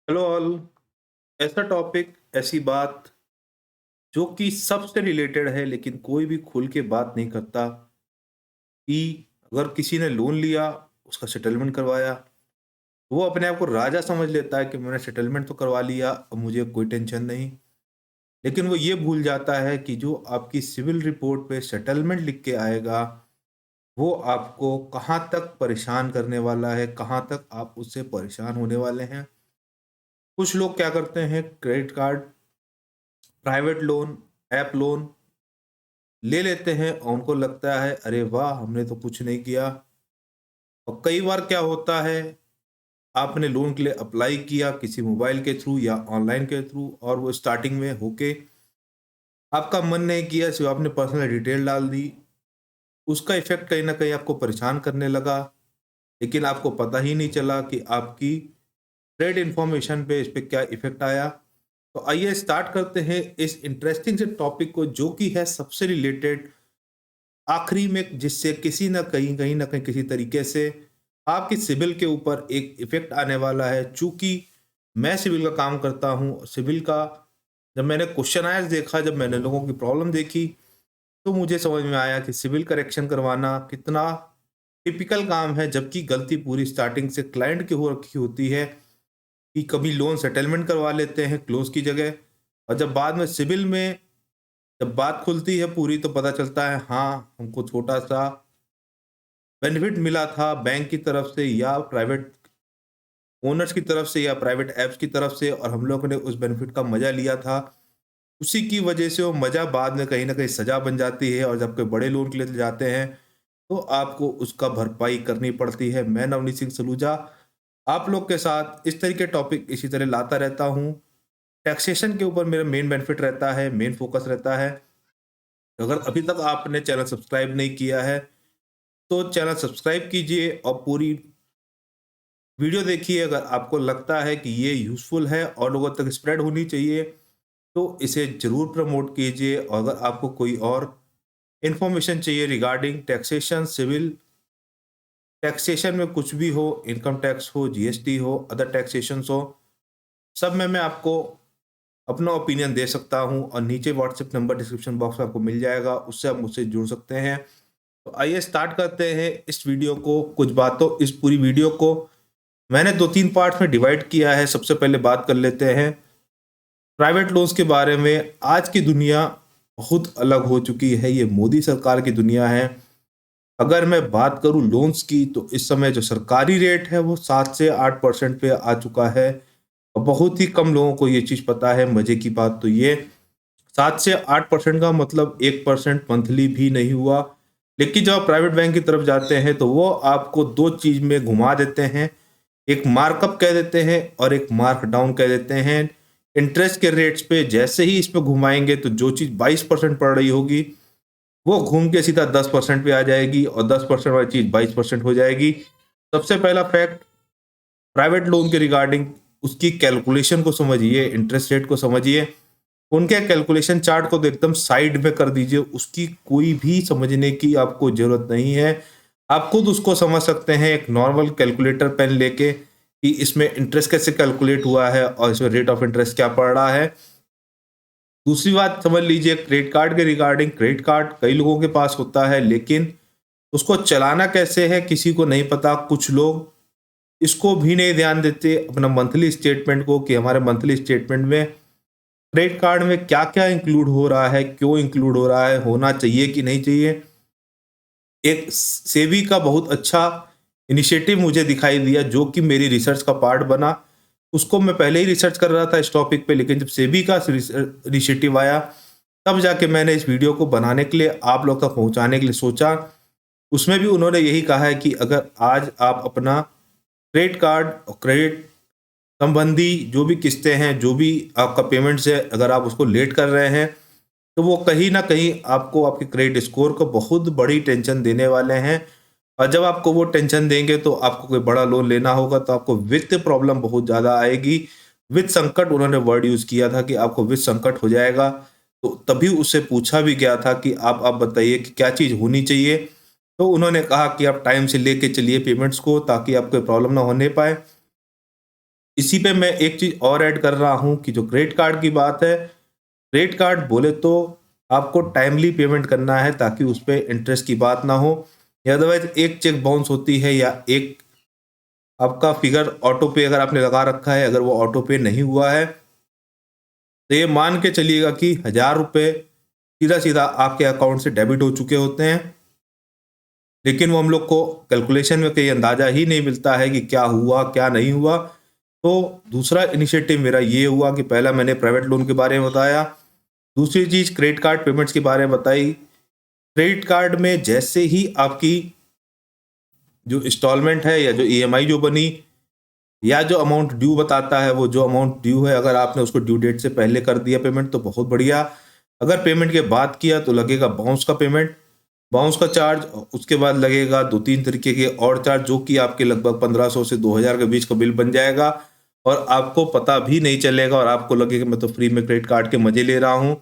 Hello all. ऐसा topic, ऐसी बात जो कि सबसे रिलेटेड है लेकिन कोई भी खुल के बात नहीं करता कि अगर किसी ने लोन लिया, उसका सेटलमेंट करवाया, वो अपने आप को राजा समझ लेता है कि मैंने सेटलमेंट तो करवा लिया, अब मुझे कोई टेंशन नहीं। लेकिन वो ये भूल जाता है कि जो आपकी सिविल रिपोर्ट पे सेटलमेंट लिख के आएगा, वो आपको कहाँ तक परेशान करने वाला है, कहाँ तक आप उससे परेशान होने वाले हैं। कुछ लोग क्या करते हैं, credit card, private loan, app loan ले लेते हैं और उनको लगता है अरे वाह! हमने तो कुछ नहीं किया। और कई बार क्या होता है, आपने लोन के लिए अप्लाई किया किसी मोबाइल के थ्रू या ऑनलाइन के थ्रू और वो स्टार्टिंग में होके आपका मन नहीं किया, सिर्फ़ आपने पर्सनल डिटेल डाल दी। उसका इफ़ेक्ट कहीं न कहीं आपको परेशान करने लगा, लेकिन आपको पता ही नहीं चला कि आपकी क्रेडिट इन्फॉर्मेशन पे इस पे क्या इफ़ेक्ट आया। तो आइए स्टार्ट करते हैं इस इंटरेस्टिंग से टॉपिक को, जो कि है सबसे रिलेटेड आखिरी में, जिससे किसी न कहीं, कहीं न कहीं किसी तरीके से आपकी सिबिल के ऊपर एक इफ़ेक्ट आने वाला है। चूँकि मैं सिविल का काम करता हूँ, सिविल का जब मैंने क्वेश्चनायर्स देखा, जब मैंने लोगों की प्रॉब्लम देखी, तो मुझे समझ में आया कि सिविल करेक्शन करवाना कितना टिपिकल काम है, जबकि गलती पूरी स्टार्टिंग से क्लाइंट की हो रखी होती है कि कभी लोन सेटलमेंट करवा लेते हैं क्लोज़ की जगह, और जब बाद में सिविल में जब बात खुलती है पूरी, तो पता चलता है हाँ, हमको छोटा-सा बेनिफिट मिला था बैंक की तरफ से या प्राइवेट ओनर्स की तरफ से या प्राइवेट ऐप्स की तरफ से, और हम लोगों ने उस बेनिफिट का मज़ा लिया था। उसी की वजह से वो मज़ा बाद में कहीं न कहीं सज़ा बन जाती है, और जब कोई बड़े लोन के लिए जाते हैं, तो आपको उसका भरपाई करनी पड़ती है। मैं नवनीत सिंह सलूजा आप लोग के साथ इस तरह के टॉपिक इसी तरह लाता रहता हूँ। टैक्सेशन के ऊपर मेरा मेन बेनिफिट रहता है, मेन फ़ोकस रहता है। अगर अभी तक आपने चैनल सब्सक्राइब नहीं किया है, तो चैनल सब्सक्राइब कीजिए और पूरी वीडियो देखिए। अगर आपको लगता है कि ये यूज़फुल है और लोगों तक स्प्रेड होनी चाहिए, तो इसे ज़रूर प्रमोट कीजिए। और अगर आपको कोई और इन्फॉर्मेशन चाहिए रिगार्डिंग टैक्सेशन, सिविल टैक्सेशन में कुछ भी हो, इनकम टैक्स हो, जीएसटी हो, अदर टैक्सेशंस हो, सब में मैं आपको अपना ओपिनियन दे सकता हूँ, और नीचे व्हाट्सएप नंबर डिस्क्रिप्शन बॉक्स में आपको मिल जाएगा, उससे आप मुझसे जुड़ सकते हैं। तो आइए स्टार्ट करते हैं इस वीडियो को। कुछ बातों इस पूरी वीडियो को मैंने 2-3 पार्ट्स में डिवाइड किया है। सबसे पहले बात कर लेते हैं प्राइवेट लोन्स के बारे में। आज की दुनिया बहुत अलग हो चुकी है, ये मोदी सरकार की दुनिया है। अगर मैं बात करूँ लोन्स की, तो इस समय जो सरकारी रेट है वो 7 से 8% पे आ चुका है, और बहुत ही कम लोगों को ये चीज़ पता है। मज़े की बात तो ये 7 से 8% का मतलब 1% मंथली भी नहीं हुआ। लेकिन जब आप प्राइवेट बैंक की तरफ जाते हैं, तो वो आपको 2 चीज़ में घुमा देते हैं। एक मार्कअप कह देते हैं और एक मार्क डाउन कह देते हैं। इंटरेस्ट के रेट्स पे जैसे ही इस पे घुमाएँगे, तो जो चीज़ 22% पड़ रही होगी, वो घूम के सीधा 10% पे आ जाएगी, और 10% वाली चीज़ 22% हो जाएगी। सबसे पहला फैक्ट प्राइवेट लोन के रिगार्डिंग, उसकी कैलकुलेशन को समझिए, इंटरेस्ट रेट को समझिए। उनके कैलकुलेशन चार्ट को तो एकदम साइड में कर दीजिए, उसकी कोई भी समझने की आपको ज़रूरत नहीं है। आप खुद उसको समझ सकते हैं एक नॉर्मल कैलकुलेटर पेन लेके कि इसमें इंटरेस्ट कैसे कैलकुलेट हुआ है और इसमें रेट ऑफ इंटरेस्ट क्या पड़ रहा है। दूसरी बात समझ लीजिए क्रेडिट कार्ड के रिगार्डिंग, क्रेडिट कार्ड कई लोगों के पास होता है, लेकिन उसको चलाना कैसे है किसी को नहीं पता। कुछ लोग इसको भी नहीं ध्यान देते अपना मंथली स्टेटमेंट को, कि हमारे मंथली स्टेटमेंट में क्रेडिट कार्ड में क्या-क्या इंक्लूड हो रहा है, क्यों इंक्लूड हो रहा है, होना चाहिए कि नहीं चाहिए। एक सेबी का बहुत अच्छा इनिशिएटिव मुझे दिखाई दिया, जो कि मेरी रिसर्च का पार्ट बना। उसको मैं पहले ही रिसर्च कर रहा था इस टॉपिक पे, लेकिन जब सेबी का इनिशिएटिव आया, तब जाके मैंने इस वीडियो को बनाने के लिए, आप लोग तक पहुँचाने के लिए सोचा। उसमें भी उन्होंने यही कहा है कि अगर आज आप अपना क्रेडिट कार्ड और क्रेडिट संबंधी जो भी किस्तें हैं, जो भी आपका पेमेंट्स है, अगर आप उसको लेट कर रहे हैं, तो वो कहीं न कहीं आपको आपके क्रेडिट स्कोर को बहुत बड़ी टेंशन देने वाले हैं। और जब आपको वो टेंशन देंगे, तो आपको कोई बड़ा लोन लेना होगा, तो आपको वित्त प्रॉब्लम बहुत ज़्यादा आएगी। वित्त संकट उन्होंने वर्ड यूज़ किया था कि आपको वित्त संकट हो जाएगा। तो तभी उससे पूछा भी गया था कि आप बताइए कि क्या चीज़ होनी चाहिए? तो उन्होंने कहा कि आप टाइम से लेके चलिए पेमेंट्स को, ताकि आपको प्रॉब्लम ना होने पाए। इसी पे मैं एक चीज और ऐड कर रहा हूं कि जो क्रेडिट कार्ड की बात है, क्रेडिट कार्ड बोले तो आपको टाइमली पेमेंट करना है ताकि उस पे इंटरेस्ट की बात ना हो, या अदरवाइज एक चेक बाउंस होती है या एक आपका फिगर ऑटो पे अगर आपने लगा रखा है, अगर वो ऑटो पे नहीं हुआ है तो ये मान के चलिएगा कि 1000 रुपये सीधा सीधा आपके अकाउंट से डेबिट हो चुके होते हैं, लेकिन वो हम लोग को कैलकुलेशन में कहीं अंदाजा ही नहीं मिलता है कि क्या हुआ क्या नहीं हुआ। तो दूसरा इनिशिएटिव मेरा ये हुआ कि पहला मैंने प्राइवेट लोन के बारे में बताया, दूसरी चीज क्रेडिट कार्ड पेमेंट्स के बारे में बताई। क्रेडिट कार्ड में जैसे ही आपकी जो इंस्टॉलमेंट है या जो ईएमआई जो बनी या जो अमाउंट ड्यू बताता है, वो जो अमाउंट ड्यू है अगर आपने उसको ड्यू डेट से पहले कर दिया पेमेंट तो बहुत बढ़िया, अगर पेमेंट के बाद किया तो लगेगा बाउंस का पेमेंट, बाउंस का चार्ज। उसके बाद लगेगा 2-3 तरीके के और चार्ज जो कि आपके लगभग 1500 से 2000 के बीच का बिल बन जाएगा और आपको पता भी नहीं चलेगा और आपको लगेगा मैं तो फ्री में क्रेडिट कार्ड के मजे ले रहा हूँ।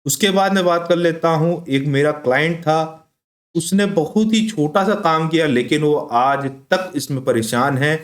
उसके बाद मैं बात कर लेता हूँ, एक मेरा क्लाइंट था, उसने बहुत ही छोटा सा काम किया लेकिन वो आज तक इसमें परेशान है।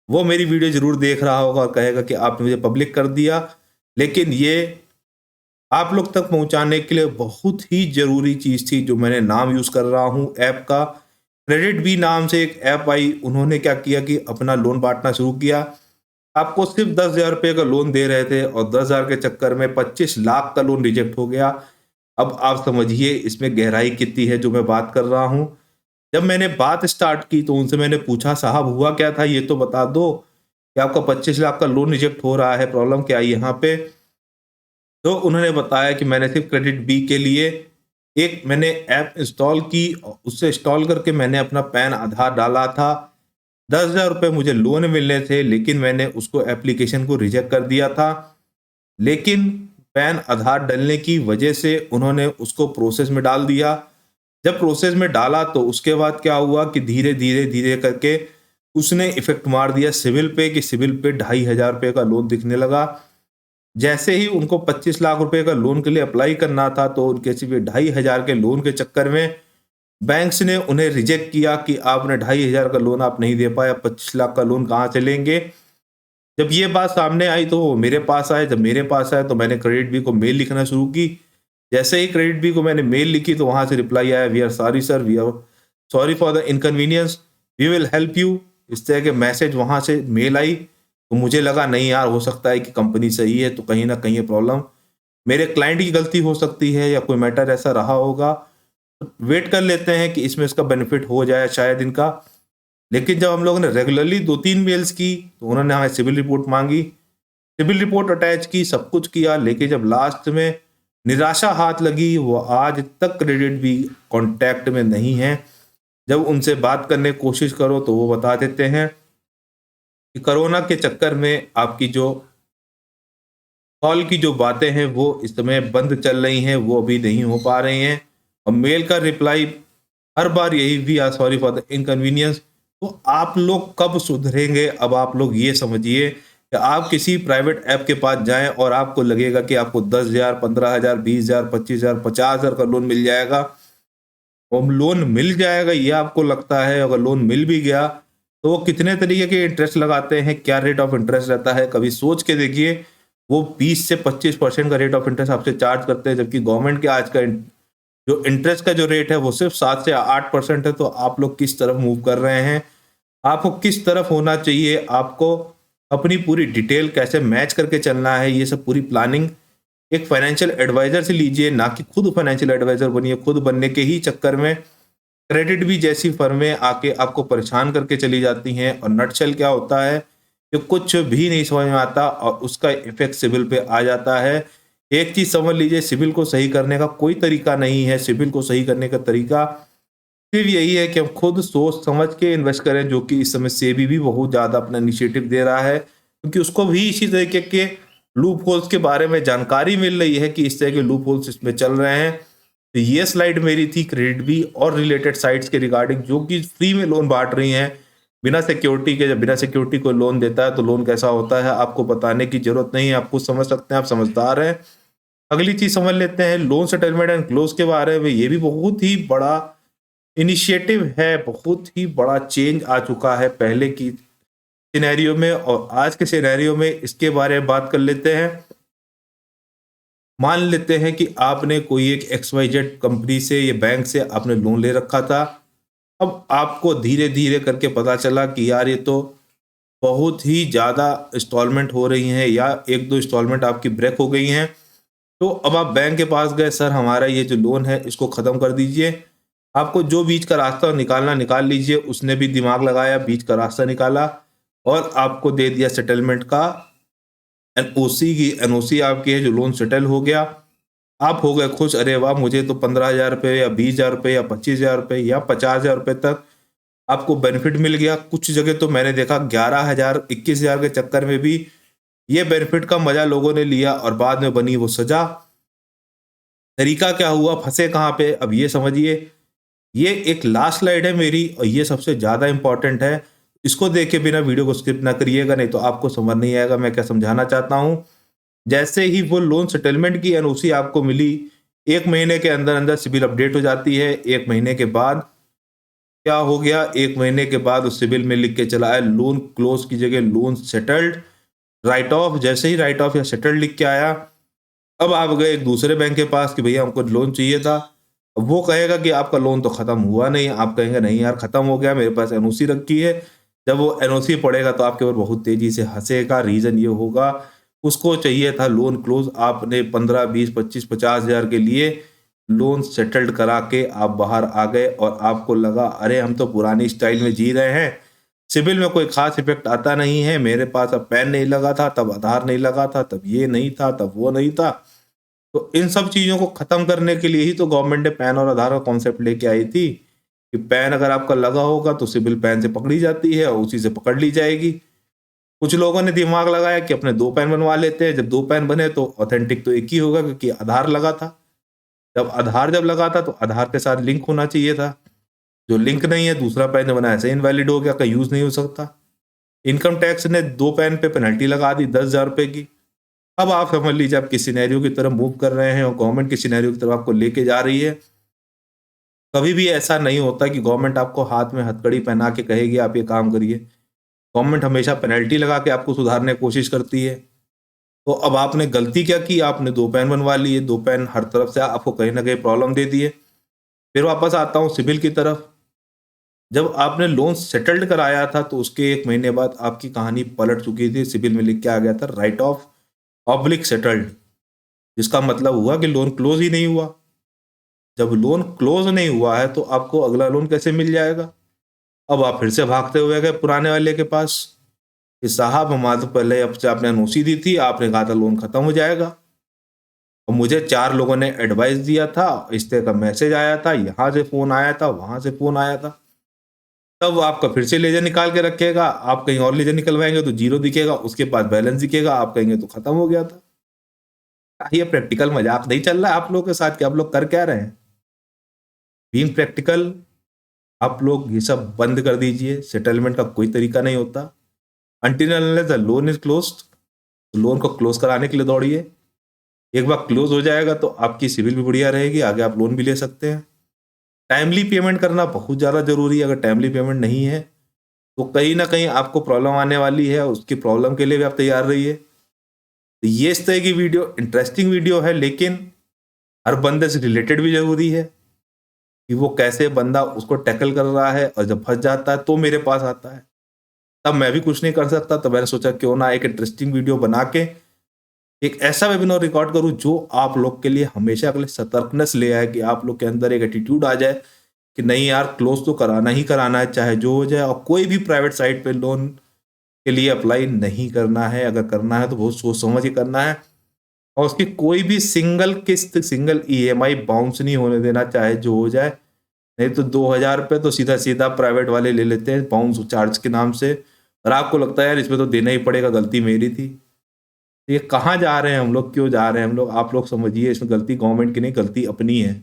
वो मेरी वीडियो जरूर देख रहा होगा और कहेगा कि आपने मुझे पब्लिक कर दिया, लेकिन ये आप लोग तक पहुंचाने के लिए बहुत ही जरूरी चीज थी जो मैंने नाम यूज कर रहा हूं ऐप का। क्रेडिट बी नाम से एक ऐप आई, उन्होंने क्या किया कि अपना लोन बांटना शुरू किया। आपको सिर्फ 10,000 रुपये का लोन दे रहे थे और 10,000 के चक्कर में 25 लाख का लोन रिजेक्ट हो गया। अब आप समझिए इसमें गहराई कितनी है जो मैं बात कर रहा हूं। जब मैंने बात स्टार्ट की तो उनसे मैंने पूछा साहब हुआ क्या था ये तो बता दो कि आपका 25 लाख का लोन रिजेक्ट हो रहा है, प्रॉब्लम क्या है यहाँ पे। तो उन्होंने बताया कि मैंने सिर्फ क्रेडिट बी के लिए एक मैंने ऐप इंस्टॉल की, उससे इंस्टॉल करके मैंने अपना पैन आधार डाला था, 10,000 रुपये मुझे लोन मिलने थे लेकिन मैंने उसको एप्लीकेशन को रिजेक्ट कर दिया था। लेकिन पैन आधार डालने की वजह से उन्होंने उसको प्रोसेस में डाल दिया। जब प्रोसेस में डाला तो उसके बाद क्या हुआ कि धीरे धीरे धीरे करके उसने इफेक्ट मार दिया सिविल पे, कि सिविल पे 2,500 रुपये का लोन दिखने लगा। जैसे ही उनको 25 लाख रुपए का लोन के लिए अप्लाई करना था तो उनके सिर्फ 2,500 के लोन के चक्कर में बैंक्स ने उन्हें रिजेक्ट किया कि आपने 2,500 का लोन आप नहीं दे पाए, 25 लाख का लोन कहाँ से लेंगे। जब ये बात सामने आई तो वो मेरे पास आए, जब मेरे पास आए तो मैंने क्रेडिट बी को मेल लिखना शुरू की। जैसे ही क्रेडिट बी को मैंने मेल लिखी तो वहां से रिप्लाई आया, we are sorry sir, we are sorry for the inconvenience, we will help you. इस तरह के मैसेज वहां से मेल आई। तो मुझे लगा नहीं यार, हो सकता है कि कंपनी सही है तो कहीं ना कहीं ये प्रॉब्लम मेरे क्लाइंट की गलती हो सकती है या कोई मैटर ऐसा रहा होगा। वेट कर लेते हैं कि इसमें इसका बेनिफिट हो जाए शायद इनका। लेकिन जब हम लोगों ने रेगुलरली 2-3 मेल्स की तो उन्होंने हमें सिविल रिपोर्ट मांगी, सिविल रिपोर्ट अटैच की, सब कुछ किया, लेकिन जब लास्ट में निराशा हाथ लगी, वो आज तक क्रेडिट भी कांटेक्ट में नहीं है। जब उनसे बात करने की कोशिश करो तो वो बता देते हैं कि कोरोना के चक्कर में आपकी जो कॉल की जो बातें हैं वो इस समय बंद चल रही हैं, वो अभी नहीं हो पा रही हैं। और मेल का रिप्लाई हर बार यही, we are sorry for the inconvenience. तो आप लोग कब सुधरेंगे? अब आप लोग ये समझिए कि आप किसी प्राइवेट ऐप के पास जाएं और आपको लगेगा कि आपको 10,000, 15,000, 20,000, 25,000, 50,000 का लोन मिल जाएगा। और लोन मिल जाएगा ये आपको लगता है, अगर लोन मिल भी गया तो वो कितने तरीके के इंटरेस्ट लगाते हैं, क्या रेट ऑफ इंटरेस्ट रहता है, कभी सोच के देखिए। वो 20 से 25% का रेट ऑफ इंटरेस्ट आपसे चार्ज करते हैं, जबकि गवर्नमेंट के आज का जो इंटरेस्ट का जो रेट है वो सिर्फ 7 से 8% है। तो आप लोग किस तरफ मूव कर रहे हैं, आपको किस तरफ होना चाहिए, आपको अपनी पूरी डिटेल कैसे मैच करके चलना है, ये सब पूरी प्लानिंग एक फाइनेंशियल एडवाइजर से लीजिए, ना कि खुद फाइनेंशियल एडवाइजर बनिए। खुद बनने के ही चक्कर में क्रेडिट भी जैसी फर्में आके आपको परेशान करके चली जाती हैं। और नटशेल क्या होता है कि कुछ भी नहीं समझ में आता और उसका इफेक्ट सिविल पे आ जाता है। एक चीज समझ लीजिए, सिविल को सही करने का कोई तरीका नहीं है। सिविल को सही करने का तरीका सिर्फ यही है कि हम खुद सोच समझ के इन्वेस्ट करें, जो कि इस समय सेबी भी बहुत ज्यादा अपना इनिशिएटिव दे रहा है, क्योंकि उसको भी इसी तरीके के लूप होल्स के बारे में जानकारी मिल रही है कि इस तरह के लूप होल्स इसमें चल रहे हैं। तो ये स्लाइड मेरी थी क्रेडिट बी और रिलेटेड साइट्स के रिगार्डिंग, जो कि फ्री में लोन बांट रही हैं बिना सिक्योरिटी के। जब बिना सिक्योरिटी को लोन देता है तो लोन कैसा होता है आपको बताने की जरूरत नहीं है, आप खुद समझ सकते हैं, आप समझदार हैं। अगली चीज समझ लेते हैं लोन सेटलमेंट एंड क्लोज के बारे में। ये भी बहुत ही बड़ा इनिशिएटिव है, बहुत ही बड़ा चेंज आ चुका है पहले की सिनेरियो में और आज के सिनेरियो में इसके बारे में बात कर लेते हैं। मान लेते हैं कि आपने कोई एक XYZ कंपनी से या बैंक से आपने लोन ले रखा था। अब आपको धीरे धीरे करके पता चला कि यार ये तो बहुत ही ज़्यादा इंस्टॉलमेंट हो रही हैं या एक दो इंस्टॉलमेंट आपकी ब्रेक हो गई हैं। तो अब आप बैंक के पास गए, सर हमारा ये जो लोन है इसको ख़त्म कर दीजिए। आपको जो बीच का रास्ता निकालना निकाल लीजिए। उसने भी दिमाग लगाया, बीच का रास्ता निकाला और आपको दे दिया सेटलमेंट का एनओसी की। एनओसी आपकी है, जो लोन सेटल हो गया। आप हो गए खुश, अरे वाह मुझे तो 15,000 रुपये या 20,000 रुपये या 25,000 रुपये या 50,000 रुपये तक आपको बेनिफिट मिल गया। कुछ जगह तो मैंने देखा 11,000 21,000 के चक्कर में भी ये बेनिफिट का मजा लोगों ने लिया और बाद में बनी वो सजा। तरीका क्या हुआ, फंसे कहाँ पे, अब ये समझिए। ये एक लास्ट स्लाइड है मेरी और ये सबसे ज्यादा इंपॉर्टेंट है। इसको देखे बिना वीडियो को स्किप ना करिएगा, नहीं तो आपको समझ नहीं आएगा मैं क्या समझाना चाहता हूं। जैसे ही वो लोन सेटलमेंट की एनओसी आपको मिली, 1 महीने के अंदर अंदर सिविल अपडेट हो जाती है। 1 महीने के बाद क्या हो गया, 1 महीने के बाद उस सिविल में लिख के चला है लोन क्लोज की जगह लोन सेटल्ड, राइट ऑफ। जैसे ही राइट ऑफ या सेटल्ड लिख के आया, अब आप गए एक दूसरे बैंक के पास कि भैया हमको लोन चाहिए था। अब वो कहेगा कि आपका लोन तो खत्म हुआ नहीं। आप कहेंगे नहीं यार खत्म हो गया, मेरे पास एनओसी रखी है। जब वो एनओसी पड़ेगा तो आपके ऊपर बहुत तेजी से हंसेगा। रीजन ये होगा उसको चाहिए था लोन क्लोज, आपने 15 20 25 50,000 के लिए लोन सेटल्ड करा के आप बाहर आ गए और आपको लगा अरे हम तो पुरानी स्टाइल में जी रहे हैं, सिविल में कोई खास इफेक्ट आता नहीं है। मेरे पास अब पैन नहीं लगा था, तब आधार नहीं लगा था, तब ये नहीं था, तब वो नहीं था। तो इन सब चीज़ों को ख़त्म करने के लिए ही तो गवर्नमेंट ने पैन और आधार का कॉन्सेप्ट लेके आई थी कि पैन अगर आपका लगा होगा तो सिविल पैन से पकड़ी जाती है और उसी से पकड़ ली जाएगी। कुछ लोगों ने दिमाग लगाया कि अपने 2 पैन बनवा लेते हैं। जब 2 पैन बने तो ऑथेंटिक तो एक ही होगा क्योंकि आधार लगा था। जब लगा था तो आधार के साथ लिंक होना चाहिए था। जो लिंक नहीं है, दूसरा पैन जो बना ऐसे इनवैलिड हो गया, का यूज़ नहीं हो सकता। इनकम टैक्स ने 2 पैन पे पेनल्टी लगा दी 10,000 रुपये की। अब आप समझ लीजिए आप किस सिनेरियो की तरफ मूव कर रहे हैं और गवर्नमेंट किस सिनेरियो की तरफ आपको लेके जा रही है। कभी भी ऐसा नहीं होता कि गवर्नमेंट आपको हाथ में हथकड़ी पहना के कहेगी आप ये काम करिए। गवर्नमेंट हमेशा पेनल्टी लगा के आपको सुधारने की कोशिश करती है। तो अब आपने गलती क्या की, आपने 2 पैन बनवा लिए। 2 पैन हर तरफ से आपको कहीं ना कहीं प्रॉब्लम दे दिए। फिर वापस आता हूँ सिविल की तरफ। जब आपने लोन सेटल्ड कराया था तो उसके 1 महीने बाद आपकी कहानी पलट चुकी थी। सिविल में लिख के आ गया था राइट ऑफ ऑब्लिक सेटल्ड, जिसका मतलब हुआ कि लोन क्लोज ही नहीं हुआ। जब लोन क्लोज नहीं हुआ है तो आपको अगला लोन कैसे मिल जाएगा। अब आप फिर से भागते हुए गए पुराने वाले के पास कि साहब हमारे तो पहले अब से आपने एनओसी दी थी, आपने कहा था लोन खत्म हो जाएगा और मुझे 4 लोगों ने एडवाइस दिया था, इस तरह का मैसेज आया था, यहाँ से फ़ोन आया था, वहाँ से फ़ोन आया था। तब आपका फिर से लेजर निकाल के रखेगा। आप कहीं और लेजर निकलवाएंगे तो जीरो दिखेगा, उसके पास बैलेंस दिखेगा, आप कहेंगे तो खत्म हो गया था। ये प्रैक्टिकल मजाक नहीं चल रहा है आप लोगों के साथ कि आप लोग कर क्या रहे हैं। बीइंग प्रैक्टिकल, आप लोग ये सब बंद कर दीजिए। सेटलमेंट का कोई तरीका नहीं होता। Until unless the loan is closed, loan को क्लोज कराने के लिए दौड़िए। एक बार क्लोज हो जाएगा तो आपकी सिविल भी बढ़िया रहेगी, आगे आप लोन भी ले सकते हैं। टाइमली पेमेंट करना बहुत ज़्यादा ज़रूरी है। अगर टाइमली पेमेंट नहीं है तो कहीं ना कहीं आपको प्रॉब्लम आने वाली है। उसकी प्रॉब्लम के लिए भी आप तैयार रहिए। तो ये इस तरह की वीडियो इंटरेस्टिंग वीडियो है, लेकिन हर बंदे से रिलेटेड भी जरूरी है कि वो कैसे बंदा उसको टैकल कर रहा है, और जब फंस जाता है तो मेरे पास आता है। तब मैं भी कुछ नहीं कर सकता। तो मैंने सोचा क्यों ना एक इंटरेस्टिंग वीडियो बना के एक ऐसा वेबिनार रिकॉर्ड करूं जो आप लोग के लिए हमेशा के लिए सतर्कनेस ले आए, कि आप लोग के अंदर एक एटीट्यूड आ जाए कि नहीं यार क्लोज तो कराना ही कराना है, चाहे जो हो जाए। और कोई भी प्राइवेट साइट पे लोन के लिए अप्लाई नहीं करना है। अगर करना है तो बहुत सोच समझ के करना है और उसकी कोई भी सिंगल किस्त, सिंगल ईएमआई बाउंस नहीं होने देना, चाहे जो हो जाए। नहीं तो 2,000 रुपये तो सीधा सीधा प्राइवेट वाले ले लेते हैं बाउंस चार्ज के नाम से, और आपको लगता है यार इसमें तो देना ही पड़ेगा, गलती मेरी थी। ये कहाँ जा रहे हैं हम लोग, क्यों जा रहे हैं हम लोग, आप लोग समझिए। इसमें गलती गवर्नमेंट की नहीं, गलती अपनी है।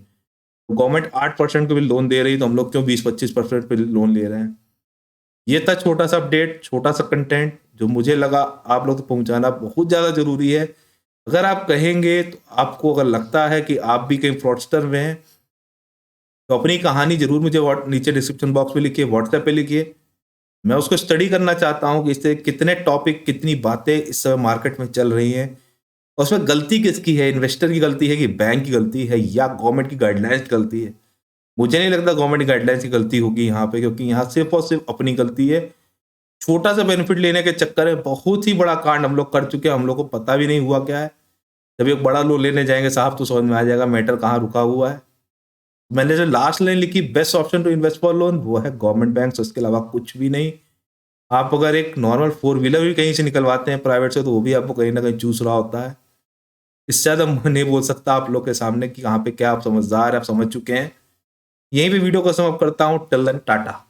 गवर्नमेंट 8% को भी लोन दे रही है तो हम लोग क्यों 20-25% पे लोन ले रहे हैं। ये था छोटा सा अपडेट, छोटा सा कंटेंट जो मुझे लगा आप लोग तक पहुंचाना बहुत ज़्यादा ज़रूरी है। अगर आप कहेंगे तो आपको अगर लगता है कि आप भी कहीं फ्रॉडस्टर में हैं तो अपनी कहानी जरूर मुझे नीचे डिस्क्रिप्शन बॉक्स में लिखिए, व्हाट्सएप पे लिखिए। मैं उसको स्टडी करना चाहता हूँ कि इससे कितने टॉपिक, कितनी बातें इस समय मार्केट में चल रही हैं और उसमें गलती किसकी है, इन्वेस्टर की गलती है कि बैंक की गलती है या गवर्नमेंट की गाइडलाइंस की गलती है। मुझे नहीं लगता गवर्नमेंट की गाइडलाइंस की गलती होगी यहाँ पे, क्योंकि यहाँ सिर्फ और सिर्फ अपनी गलती है। छोटा सा बेनिफिट लेने के चक्कर में बहुत ही बड़ा कांड हम लोग कर चुके हैं, हम लोग को पता भी नहीं हुआ क्या है। जब एक बड़ा लोन लेने जाएंगे साहब तो समझ में आ जाएगा मैटर कहाँ रुका हुआ है। मैंने जो लास्ट लाइन लिखी, best option to invest for loan, वो है गवर्नमेंट बैंक, उसके अलावा कुछ भी नहीं। आप अगर एक नॉर्मल फोर व्हीलर भी कहीं से निकलवाते हैं प्राइवेट से, तो वो भी आपको कहीं ना कहीं चूस रहा होता है। इससे ज़्यादा मैं नहीं बोल सकता आप लोग के सामने कि कहाँ पे क्या, आप समझदार हैं, आप समझ चुके हैं। यहीं पे वीडियो को समाप्त करता हूँ। Till then Tata.